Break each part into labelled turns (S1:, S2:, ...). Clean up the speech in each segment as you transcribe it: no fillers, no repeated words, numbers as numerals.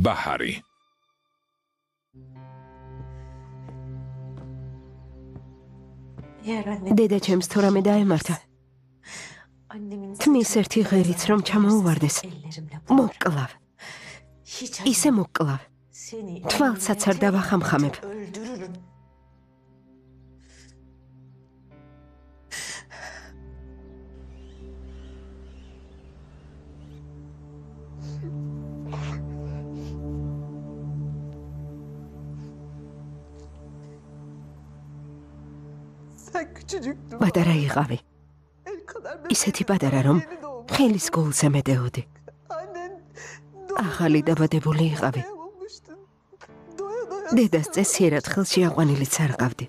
S1: ბაჰარი.
S2: დედა ჩემს თორამე დაემართა. თმის ერთი ღერიც რომ ჩამოუვარდეს. მოკლავ. ისე მოკლავ. თვალსაც არ დავახამხამებ. პატარა იყავი. ისეთი პატარა რომ ხელის გულზე მედეოდი. ახალი დაბადებული იყავი. დედას წესიერად ხელში აყვანილიც არ ყავდი.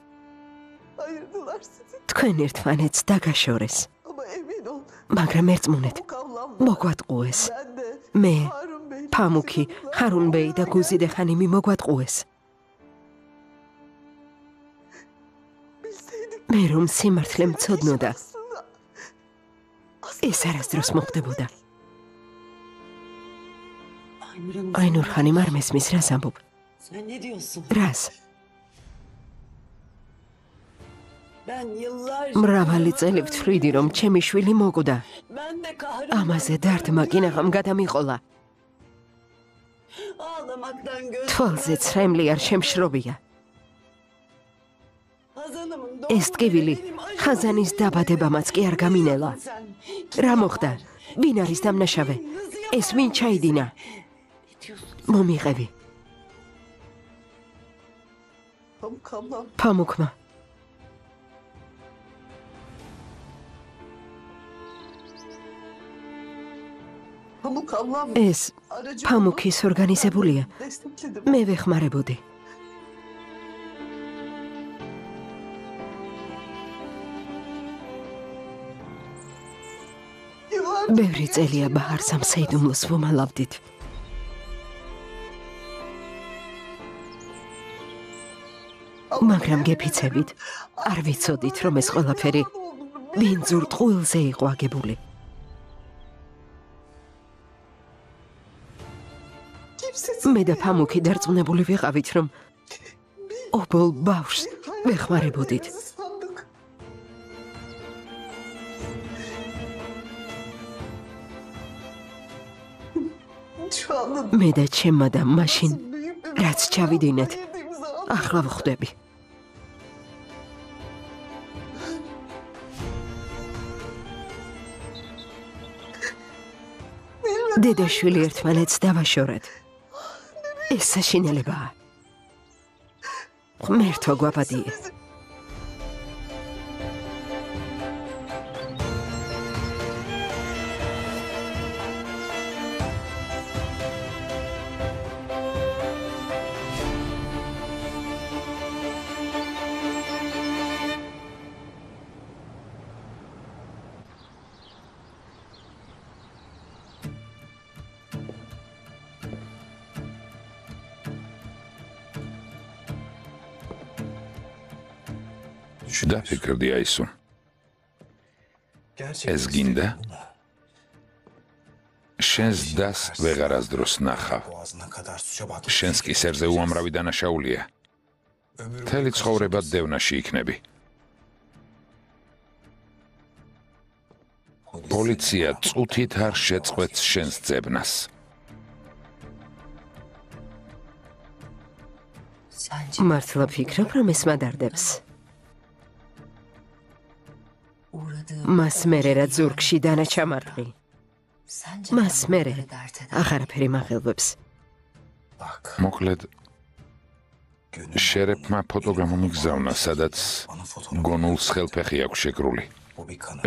S2: თქვენ ერთმანეთს დაგაშორეს. მაგრამ ერწმუნეთ, მოგვატყუეს. მე, ფამუქი, ჰარუნბეი და გუზიდე ხანიმი მოგვატყუეს. მე რომ სიმართლე მცოდნოდა, ეს არასდროს მოხდებოდა. აინურ ხანიმ არ მესმის რას ამბობ. რას? მრავალი წელი ვთვლიდი, რომ ჩემი შვილი მოკვდა. ამაზე დარდმა კინაღამ გადამიყოლა. თვალზე ცრემლი არ შემშრობია. ეს ტკივილი ხაზანის დაბადებამაც კი არ გამინელა. რა მოხდა? ვინ არის დამნაშავე? ეს ვინ ჩაიდინა? მომიყევი. ფამუქმა. ეს ფამუქის ორგანიზებულია. მე ვეხმარებოდი. ბევრი წელია ბაჰარს ამ საიდუმლოს ვუმალავდით. მაგრამ გეფიცებით, არ ვიცოდით, რომ ეს ყველაფერი ბინძურ ტყუილზე იყო აგებული. მე და ფამუქი დარწმუნებული ვიყავით, რომ ობოლ ბავშვს ვეხმარებოდით. მე და ჩემმა და მაშინ, რაც ჩავიდინეთ, ახლა ვხვდები. დედაშვილი ერთმანეთს დავაშორეთ. ეს საშინელებაა. ღმერთო გვაპატიე. დაფიქრდი აისუ. ეს გინდა? შენს დას ვეღარასდროს ნახავ. შენს კისერზე უამრავი დანაშაულია. მთელი ცხოვრება დევნაში იქნები. პოლიცია წუთით არ შეწყვეტს შენს ძებნას. მართლა ფიქრობ, რომ ეს მადარდებს? მას მერე რა ზურგში დანაჩამარტყი. მას მერე აღარაფერი მაღელვებს. მოკლედ, შერეფმა ფოტო გამომიგზავნა, სადაც გონულს ხელფეხი აქვს შეკრული.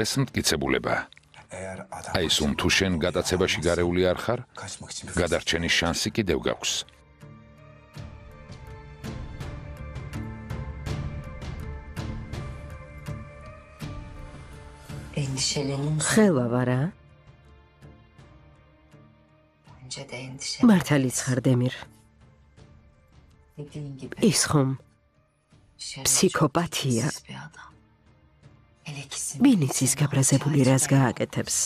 S2: ეს მტკიცებულებაა. აი, თუ შენ გადაცებაში გარეული არ ხარ, გადარჩენის შანსი კიდევ გაქვს. ხელა ვარა? მართალიც ხარ დემირ. ის ხომ ფსიქოპათია. ვინიც ის გაბრაზებული რას გააკეთებს?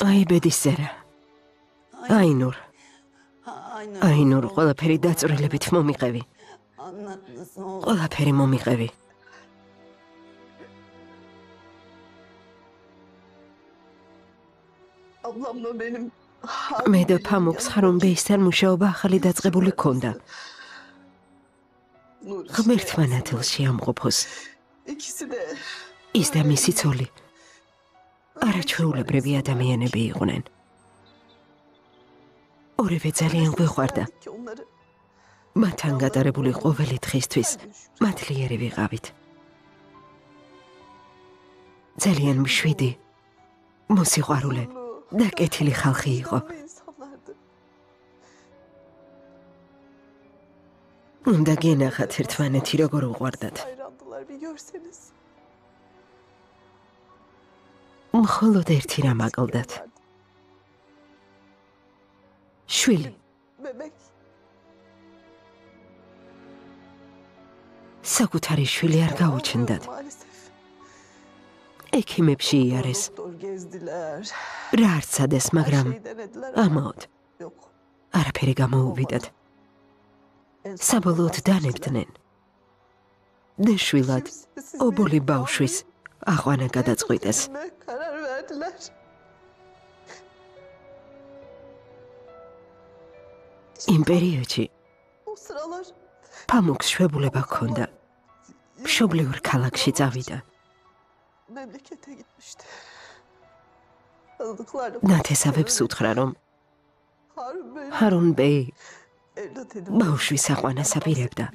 S1: აი ბედისწერა. Այնურ, ყველაფერი დაწვრილებით მომიყევი. ყველაფერი მომიყევი. მე და ფამუქს ხარონ ბეისთან მუშაობა ახალი დაწყებული ქონდა. ღმერთმა ნათელში ამყოფოს. ის და მისი ცოლი არაჩვეულებრივი ადამიანები იყვნენ. ორივე ძალიან გვიყვარდა. მათთან გატარებული ყოველი დღისთვის მადლიერი ვიყავით. ძალიან მშვიდი, მოსიყვარულე და კეთილი ხალხი იყო. უნდა გენახათ ერთმანეთი როგორ უყვარდათ. მხოლოდ ერთი რამ აკლდათ. შვილი. საკუთარი შვილი არ გაუჩნდათ. ექიმებში იარეს. რა არცადეს, მაგრამ ამაოდ არაფერი გამოუვიდათ. საბოლოოდ დანებდნენ. დეშვილად ობოლი ბავშვის აყვანა გადაწყვიტეს. იმ პერიოდში ფამუქს შვებულება ჰქონდა. მშობლიურ ქალაქში წავიდა. ნათესავებს უთხრა, რომ ჰარუნ ბეი ბავშვის აყვანას აპირებდა.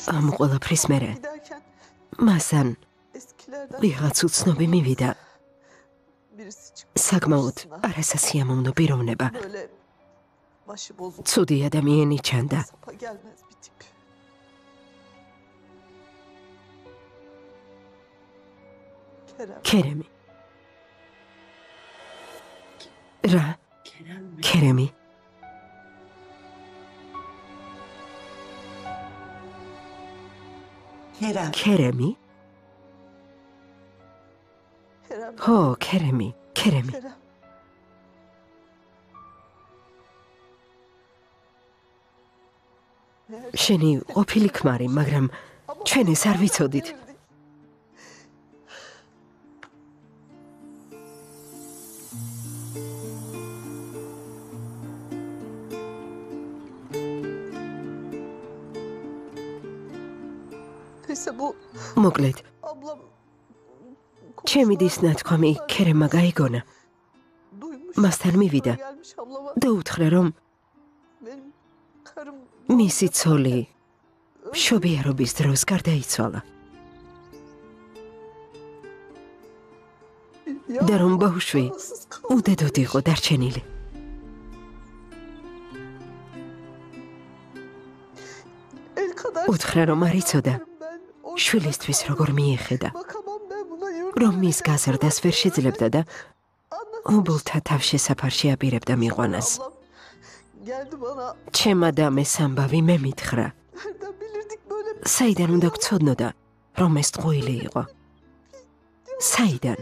S1: ამ ყველაფრის მერე მასთან ვიღაც უცნობი მივიდა. საკმაოდ არასასიამოვნო პიროვნება. ცუდი ადამიანი ჩანდა. ქერემი. რა? ქერემი. ქერემი? ხო, ქერემი. შენი ყოფილი ქმარი, მაგრამ ჩვენ ეს არ ვიცოდით. მოკლედ, ჩემი დის ნათქვამი ქერემმა გაიგონა. მასთან მივიდა და უთხრა, რომ მისი ცოლი მშობიარობის დროს გარდაიცვალა. და რომ ბავშვი უდედოდ იყო დარჩენილი. უთხრა, რომ არ იცოდა შვილისთვის როგორ მიეხედა, რომ მის გაზრდას ვერ შეძლებდა და ობოლთა თავშესაფარში აპირებდა მიყვანას. ჩემ ადამიანს ამბავი მე მითხრა. საიდან უნდა გცოდნოდა, რომ ეს ტყუილი იყო? საიდან?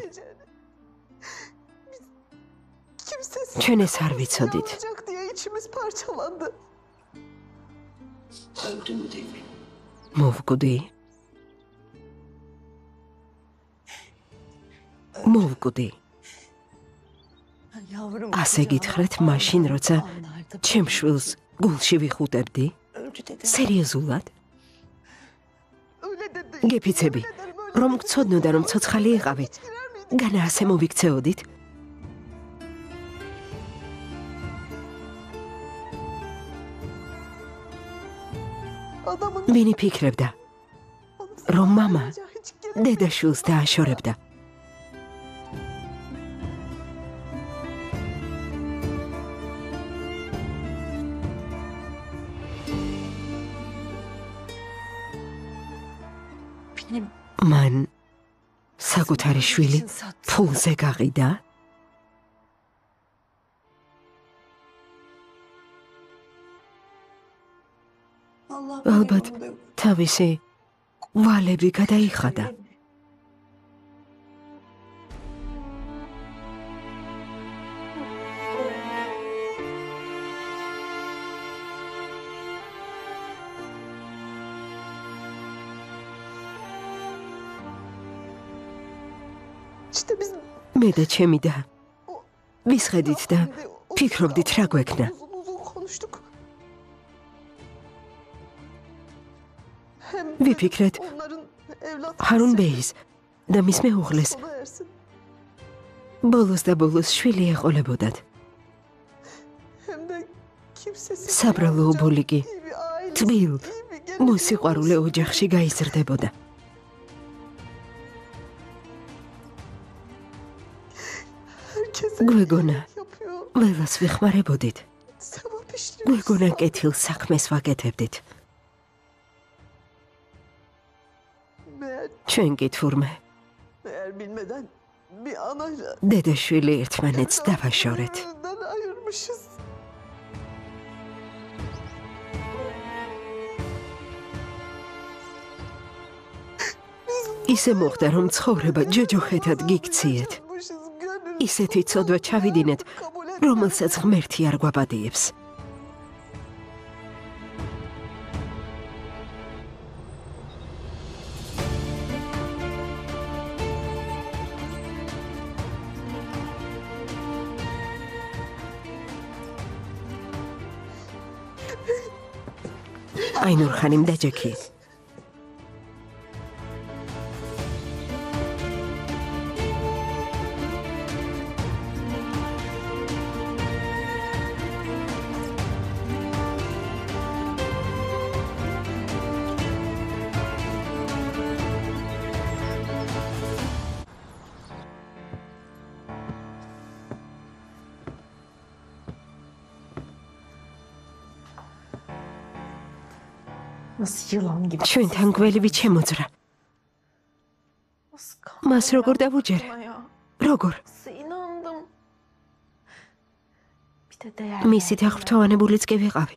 S1: ჩვენ ეს არ ვიცოდით. მოვკვდი. ასე გითხრათ მაშინ, როცა ჩემ შვილს გულში ვიხუტებდი? სერიოზულად? გეფიცები, რომ გცოდნოდა, რომ ცოცხალი იყავი, განა ასე მოვიქცეოდით? ვინი ფიქრებდა, რომ მამა დედაშვილს დააშორებდა? მან საკუთარი შვილი ფულზე გაყიდა? ალბათ თავისი ვალები გადაიხადა. მე და ჩემი და ვისხედით და ფიქრობდით რა გვექნა. ვიფიქრეთ ჰარუნ ბეის და მის მეუღლეს ბოლოს და ბოლოს შვილი ეყოლებოდათ. საბრალო ობოლიკი თბილ მოსიყვარულე ოჯახში გაიზრდებოდა. გვეგონა ყველას ვიხმარებოდით. გვეგონა კეთილ საქმეს ვაკეთებდით. ჩვენ კი თურმე დედაშვილი ერთმანეთს დავაშორეთ. ისე მოხდა რომ ცხოვრება ჯოჯოხეთად გიქციეთ. ისეთი ცოდვა ჩავიდინეთ, რომელსაც ღმერთი არ გვაბადიებს. აინურ ხანიმ დაჯექი. ჩვენთან გველივი ჩემოძრა. მას როგორ დავუჯერე? როგორ? მისით აღფრთოვანებულიც კი ვიყავი.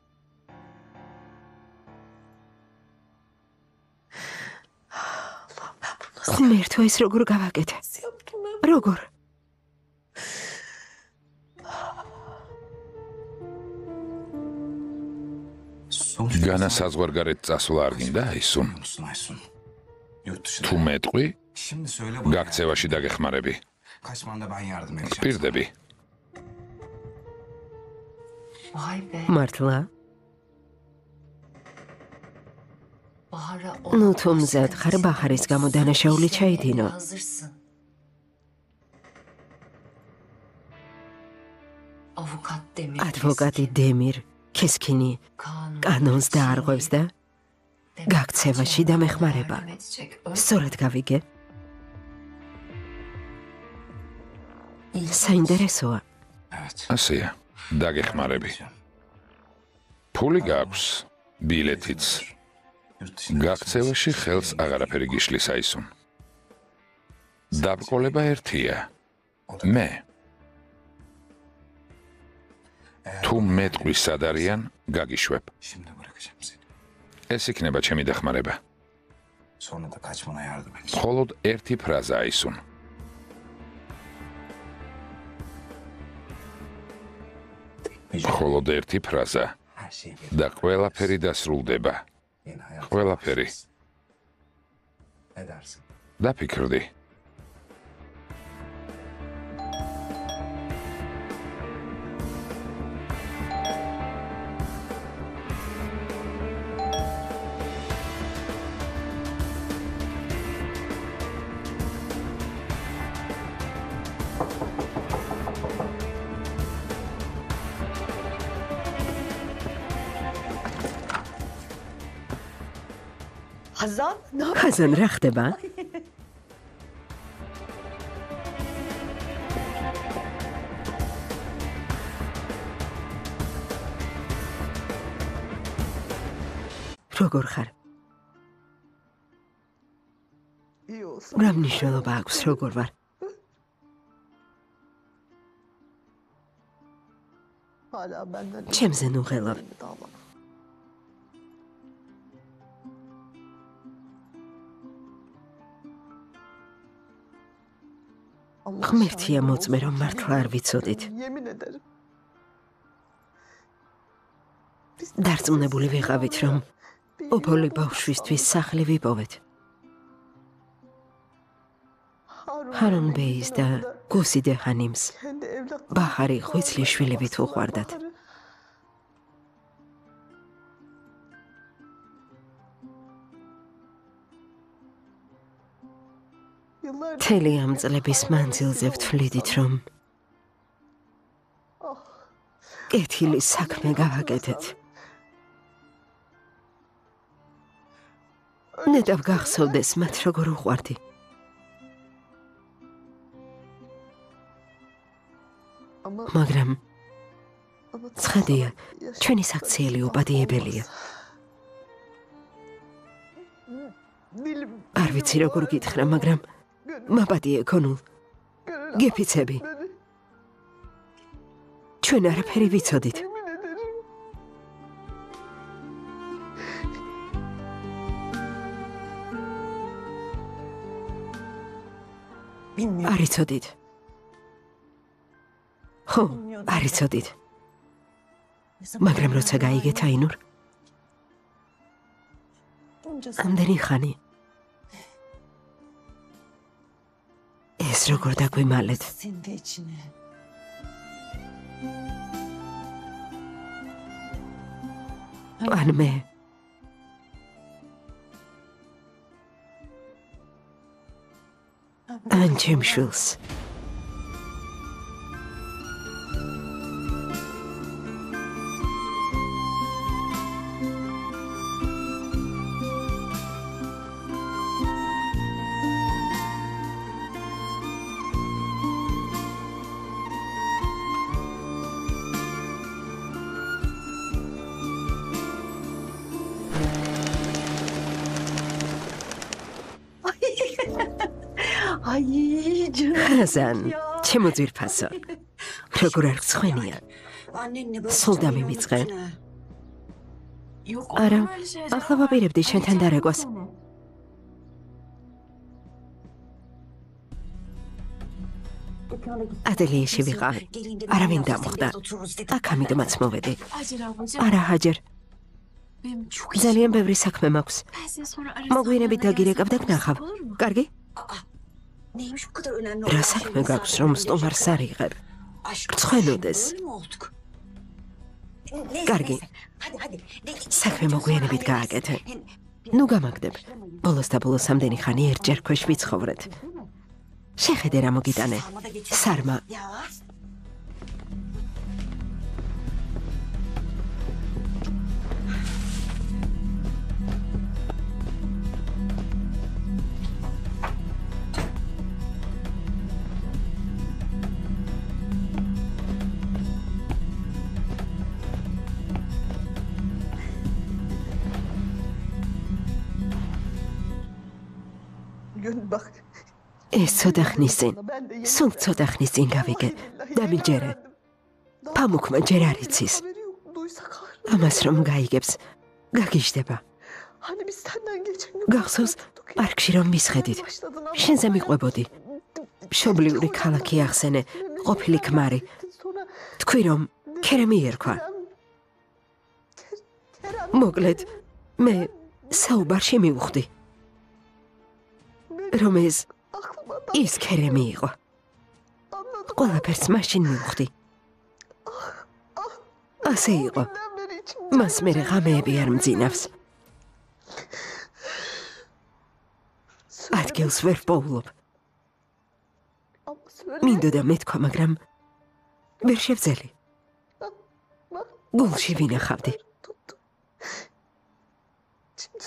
S1: ღმერთო, ეს როგორ გავაკეთე? როგორ?
S2: განა საზღვარგარეთ წასვლა არ გინდა, აისუნ? თუ მეტყვი, გაქცევაში დაგეხმარები. გპირდები.
S1: მართლა? ნუ თუ მზად ხარ ბაჰარის გამო დანაშაული ჩაიდინო. ადვოკატი დემირ ქესქინი კანონს დაარღვევს და გაქცევაში დამეხმარება. სწორად გავიგე? საინტერესოა.
S2: ასეა, დაგეხმარები. ფული გაქვს, ბილეთიც. გაქცევაში ხელს აღარაფერი გიშლის, აისუნ. დაბრკოლება ერთია. მე. თუ მეტყვი სად არიან, გაგიშვებ. ეს იქნება ჩემი დახმარება. მხოლოდ ერთი ფრაზა, აისუნ. მხოლოდ ერთი ფრაზა და ყველაფერი დასრულდება. ყველაფერი. დაფიქრდი.
S1: ხაზან რა ხდება? როგორ ხარ? რა მნიშვნელობა აქვს როგორ ვარ? ჩემზე ნუღელავ. ღმერთია მოწმე, რომ მართლა არ ვიცოდით. დარწმუნებული ვიყავით, რომ ობოლი ბავშვისთვის სახლი ვიპოვეთ. ჰარონ ბეის და გუსიდე ხანიმს ბაჰარი ღვიძლი შვილებით უყვარდათ. მთელი ამ წლების მანძილზე ვთვლიდით, რომ კეთილის საქმე გავაკეთეთ. ნეტავ გახსოვდეს მათ როგორ უყვარდი. მაგრამ ცხადია, ჩვენი საქციელი უბადიებელია. არ ვიცი როგორ გითხრა, მაგრამ მაპატიე გონულ, გეფიცები. ჩვენ არაფერი ვიცოდით. არ იცოდით. ხო, არ იცოდით. მაგრამ როცა გაიგეთ აინურ, ამდენი ხანი ეს როგორ დაგვიმალეთ. ან მე ან ჩემ შვილს. ხაზან, ჩემო ძვირფასო, როგორ არ გცხვენია? სულ დამიმიწყე. არა, ახლა ვაპირებდი შენთან დარეგვას. ატელიეში ვიყავი. არავინ დამხვდა. აქ ამიტომაც მოვედი. არა, ჰაჯერ. ძალიან ბევრი საქმე მაქვს. მოგვიანებით დაგირეკავ და გნახავ. კარგი? რა საქმე გაქვს, რომ სტუმარს არ იღებ? გცხვენოდეს. კარგი. საქმე მოგვიანებით გააკეთე. ნუ გამაგდებ. ბოლოს და ბოლოს ამდენი ხანი ერთჯერ ქვეშ ვიცხოვრეთ. შეხედე რა მოგიტანე. სარმა. ეს ცოტა ხნის წინ, სულ ცოტა ხნის წინ გავიგე. დამიჯერე. ფამუქმა ჯერ არ იცის. ამას რომ გაიგებს, გაგიჟდება. გახსოვს, პარკში რომ მისხედით. შენზე მიყვებოდი. მშობლიური ქალაქი ახსენე, ყოფილი ქმარი. თქვი რომ ქერემი ერქვა. მოკლედ, მე საუბარში მივხვდი. რომ ის ქერემი იყო. ყველაფერს მაშინ მივხვდი. ასე იყო. მას მერე ღამეები არ მძინავს. ადგილს ვერ პოულობ. მინდოდა მეთქვა, მაგრამ ვერ შევძელი. გულში ვინახავდი.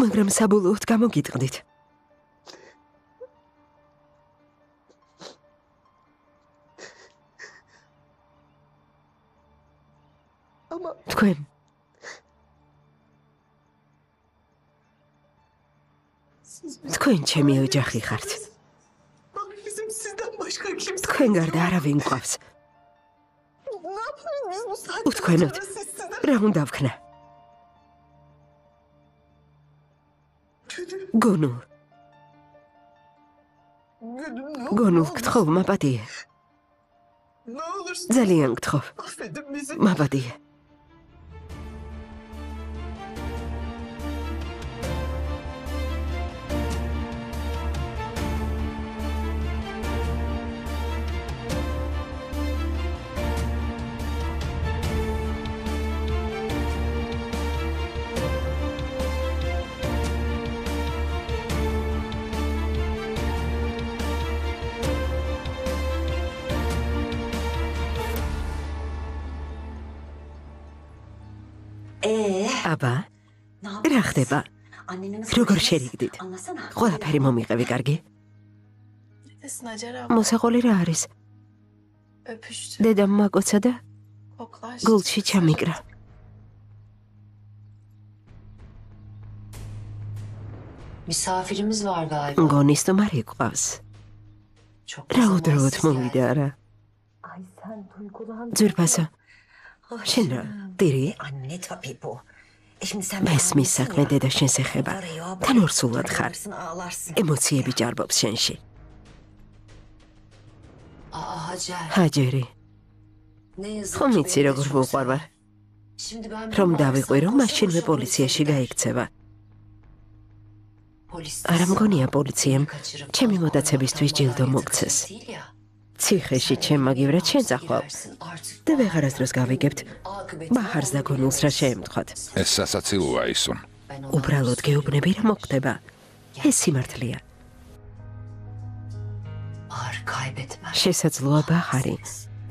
S1: მაგრამ საბოლოოდ გამოგიტყდით. თქვენ თქვენ ჩემი ოჯახი ხართ. თქვენ გარდა არავინ მყავს. უთქვენოთ, რა უნდა ვქნა? გონულ გთხოვ, მაპატიე. ძალიან გთხოვ. მაბადია. აბა, რა ხდება? როგორ შერიგდით? ყველაფერი მომიყევი, კარგი? მოსაყოლი რა არის? დედამ მაკოცა და გულში ჩამიკრა.
S3: Misafirimiz var galiba.
S1: მგონი სტუმარი გყავს. რა უდროოდ მოვიდა არა? ძვირფასო, შენ რა, დირი? მესმის საქმე დედა შენს ეხება. თან ორსულად ხარ. ემოციები ჭარბობს შენში. ჰაჯერი. ხომ იცი როგორ ვუყვარვარ? რომ დავიყვირო, მაშინვე პოლიციაში გაიქცევა. არა მგონია პოლიციამ ჩემი მოდაცებისთვის ჯილდო მოგცეს. ციხეში ჩემ მაგივრად შენ წახვალ და ვეღარასდროს გავიგებთ ბაჰარს და გონულს რა შეემთხვათ.
S2: ეს სასაცილოა ისუნ.
S1: უბრალოდ გეუბნები რა მოხდება. ეს სიმართლეა. შესაძლოა ბაჰარი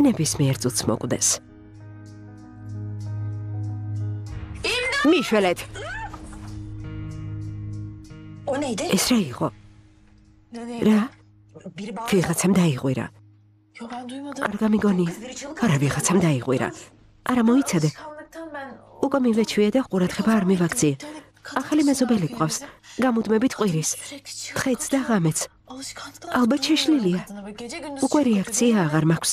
S1: ნებისმიერ წუთს მოკვდეს. მიშველეთ. ეს რა იყო? რა? ვიღაცამ დაიღვირა. არ გამიგონი? არა, ვიღაცამ დაიღვირა. არა მოიცადე. უკვე მივეჩვია და ყურადღება არ მივაქციე. ახალი მეზობელი ყავს. გამუდმებით ყვირის. თხეც და ღამეც. ალბათ შეშლილია. უკვე რეაქცია აღარ მაქვს.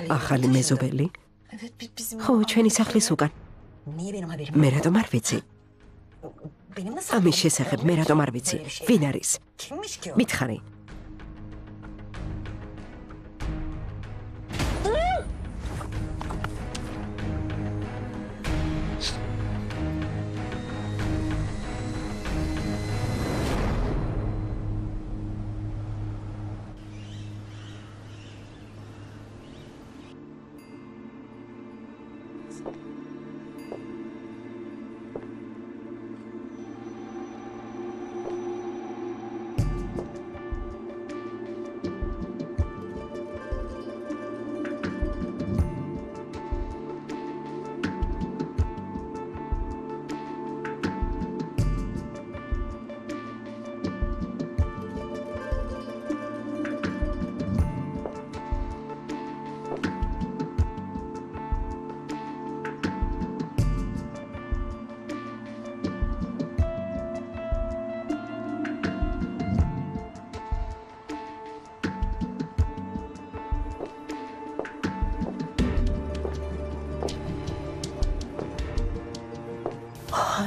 S1: ახალი მეზობელი? ხო, ჩვენი სახლის უკან. მე რატომ არ ვიცი? ამის შესახებ მე რატომ არ ვიცი? ვინ არის? მითხარი.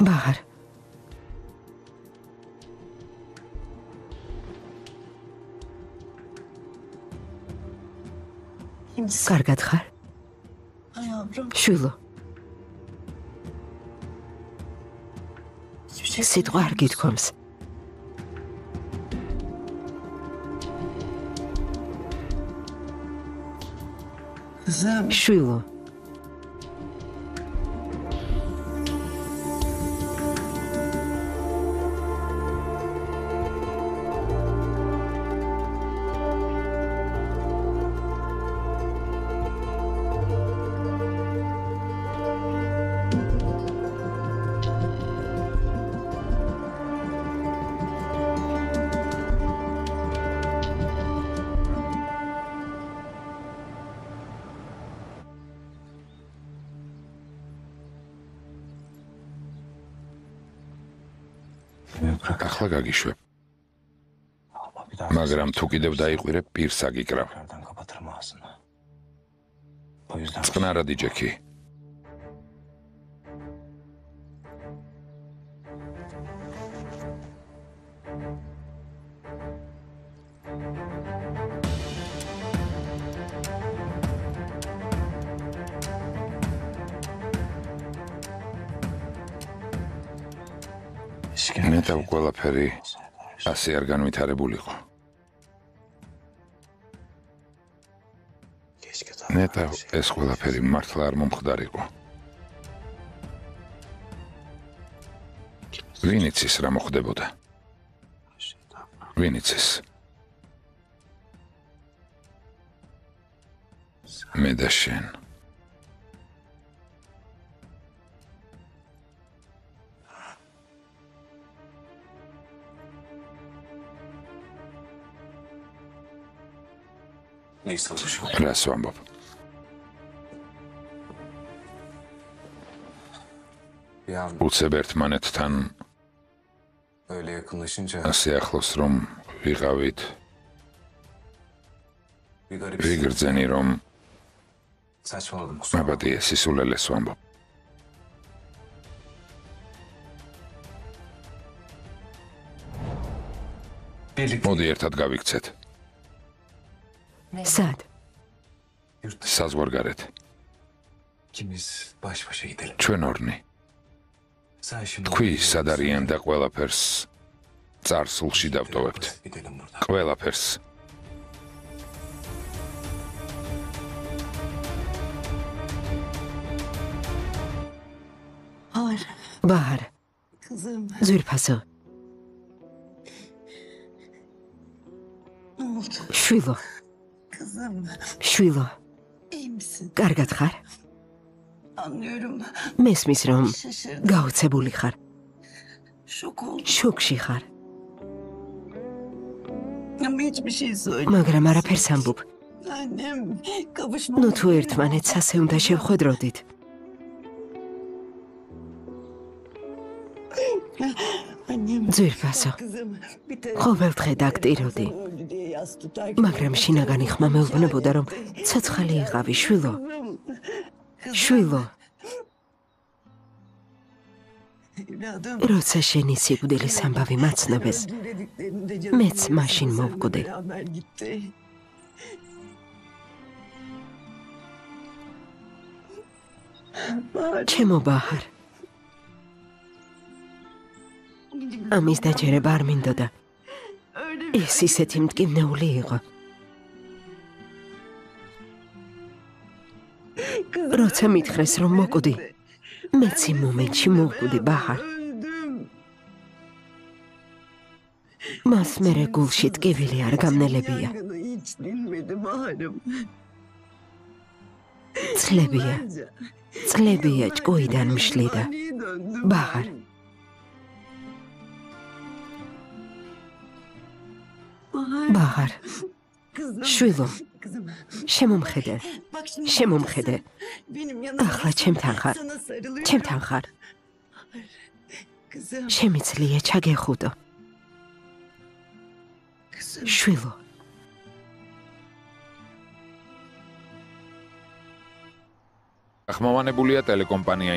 S1: ბაჰარ. კარგად ხარ? შვილო. სიტყვა არ გითქვამს. შვილო. ახლა გაგიშვებ. მაგრამ თუ კიდევ დაიყვირებ, პირს აგიკრავ. წყნარად იჯექი.
S2: ნეტავ ყველაფერი ასე არ განვითარებულიყო. ნეტავ ეს ყველაფერი მართლა არ მომხდარიყო. ვინ იცის რა მოხდებოდა? ვინ იცის? მე და შენ. რას ვამბობ? უცებ ერთმანეთთან ასე ახლოს რომ ვიყავით, ვიგრძენი რომ აბადია სისულელეს ვამბობ. მოდი ერთად გავიქცეთ.
S1: სად?
S2: საზღვარგარეთ. ჩვენ ორნი. თქვი სად არიან და ყველაფერს წარსულში დავტოვებთ. ყველაფერს.
S1: ბაჰარ. ზვირფასო. შვილო. შვილო. კარგად ხარ? მესმის რომ გაოცებული ხარ. შოკში ხარ. მაგრამ არაფერს ამბობ. ნუ თუ ერთმანეთს ასე უნდა შევხვედროდით. ძვირფასო, ყოველდღე დაგტიროდი. მაგრამ შინაგანი ხმა მეუბნებოდა, რომ ცოცხალი იყავი, შვილო. შვილო. როცა შენი სიკვდილის ამბავი მაცნობეს, მეც მაშინ მოვკვდი. ჩემო ბაჰარ. ამის დაჯერება არ მინდოდა. ეს ისეთი მტკივნეული იყო. როცა მითხრეს რომ მოკვდი, მეც იმ მომენტში მოვკვდი ბაჰარ. მას მერე გულში ტკივილი არ გამნელებია. წლებია ჭკუიდან მშლიდა. ბაჰარ. ბაჰარ. შვილო. შემომხედე. ახლა ჩემთან ხარ. შემიძლია ჩაგეხუტო. შვილო.
S2: ახმოვანებულია ტელეკომპანია